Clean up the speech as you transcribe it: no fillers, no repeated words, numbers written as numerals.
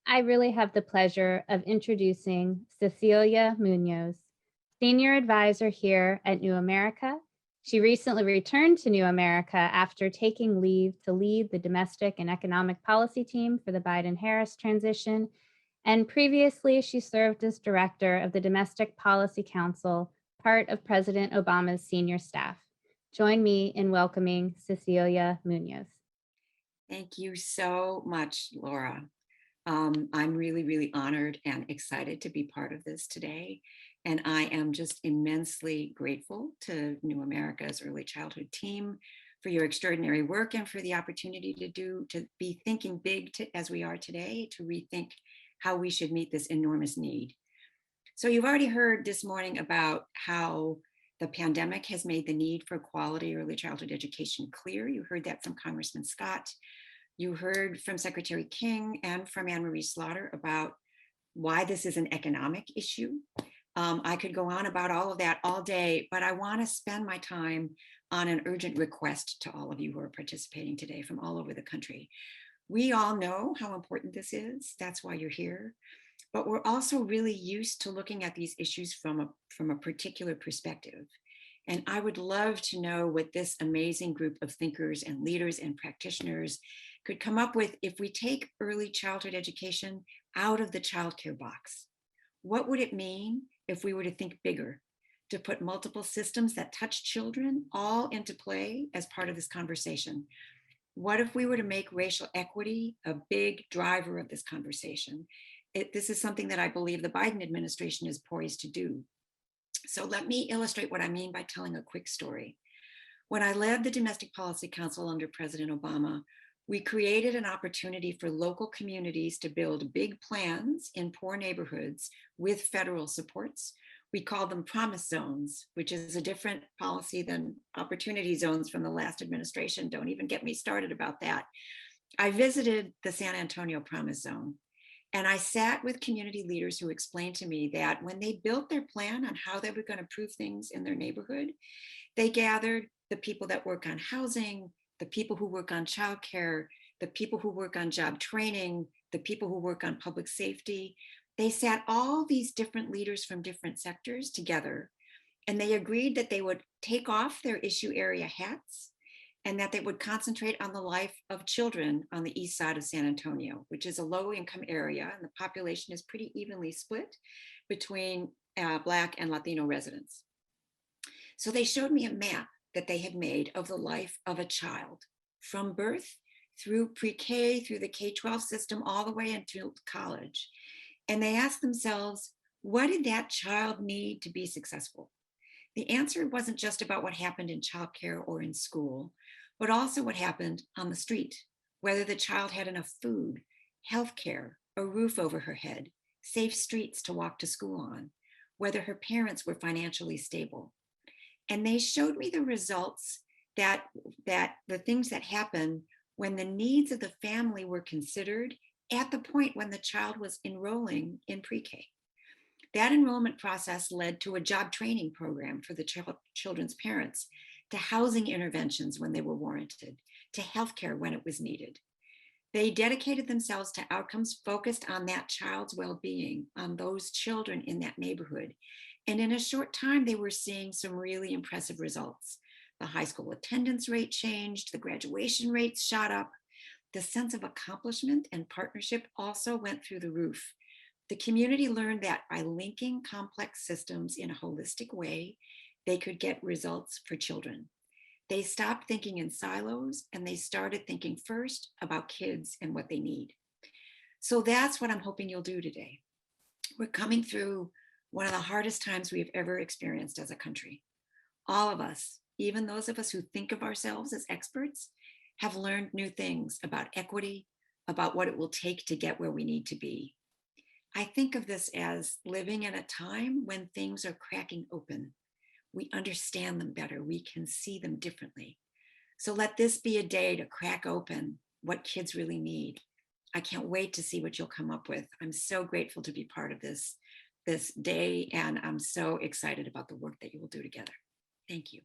I really have the pleasure of introducing Cecilia Muñoz, Senior Advisor here at New America. She recently returned to New America after taking leave to lead the domestic and economic policy team for the Biden Harris transition. And previously, she served as director of the Domestic Policy Council, part of President Obama's senior staff. Join me in welcoming Cecilia Muñoz. Thank you so much, Laura. I'm really, really honored and excited to be part of this today. And I am just immensely grateful to New America's early childhood team for your extraordinary work and for the opportunity to be thinking big as we are today, to rethink how we should meet this enormous need. So you've already heard this morning about how the pandemic has made the need for quality early childhood education clear. You heard that from Congressman Scott. You heard from Secretary King and from Anne Marie Slaughter about why this is an economic issue. I could go on about all of that all day, but I want to spend my time on an urgent request to all of you who are participating today from all over the country. We all know how important this is. That's why you're here. But we're also really used to looking at these issues from a particular perspective. And I would love to know what this amazing group of thinkers and leaders and practitioners could come up with if we take early childhood education out of the childcare box. What would it mean if we were to think bigger, to put multiple systems that touch children all into play as part of this conversation? What if we were to make racial equity a big driver of this conversation? This is something that I believe the Biden administration is poised to do. So let me illustrate what I mean by telling a quick story. When I led the Domestic Policy Council under President Obama, we created an opportunity for local communities to build big plans in poor neighborhoods with federal supports. We called them promise zones, which is a different policy than opportunity zones from the last administration. Don't even get me started about that. I visited the San Antonio Promise Zone, and I sat with community leaders who explained to me that when they built their plan on how they were going to improve things in their neighborhood, they gathered the people that work on housing, the people who work on childcare, the people who work on job training, the people who work on public safety. They sat all these different leaders from different sectors together, and they agreed that they would take off their issue area hats and that they would concentrate on the life of children on the east side of San Antonio, which is a low income area, and the population is pretty evenly split between Black and Latino residents. So they showed me a map that they had made of the life of a child from birth through pre-K, through the K-12 system, all the way into college. And they asked themselves, what did that child need to be successful? The answer wasn't just about what happened in childcare or in school, but also what happened on the street, whether the child had enough food, healthcare, a roof over her head, safe streets to walk to school on, whether her parents were financially stable. And they showed me the results that the things that happen when the needs of the family were considered at the point when the child was enrolling in pre-K. That enrollment process led to a job training program for the children's parents, to housing interventions when they were warranted, to healthcare when it was needed. They dedicated themselves to outcomes focused on that child's well-being, on those children in that neighborhood. And in a short time, they were seeing some really impressive results. The high school attendance rate changed, the graduation rates shot up, the sense of accomplishment and partnership also went through the roof. The community learned that by linking complex systems in a holistic way, they could get results for children. They stopped thinking in silos and they started thinking first about kids and what they need. So that's what I'm hoping you'll do today. We're coming through one of the hardest times we've ever experienced as a country. All of us, even those of us who think of ourselves as experts, have learned new things about equity, about what it will take to get where we need to be. I think of this as living in a time when things are cracking open. We understand them better. We can see them differently. So let this be a day to crack open what kids really need. I can't wait to see what you'll come up with. I'm so grateful to be part of this day, and I'm so excited about the work that you will do together. Thank you.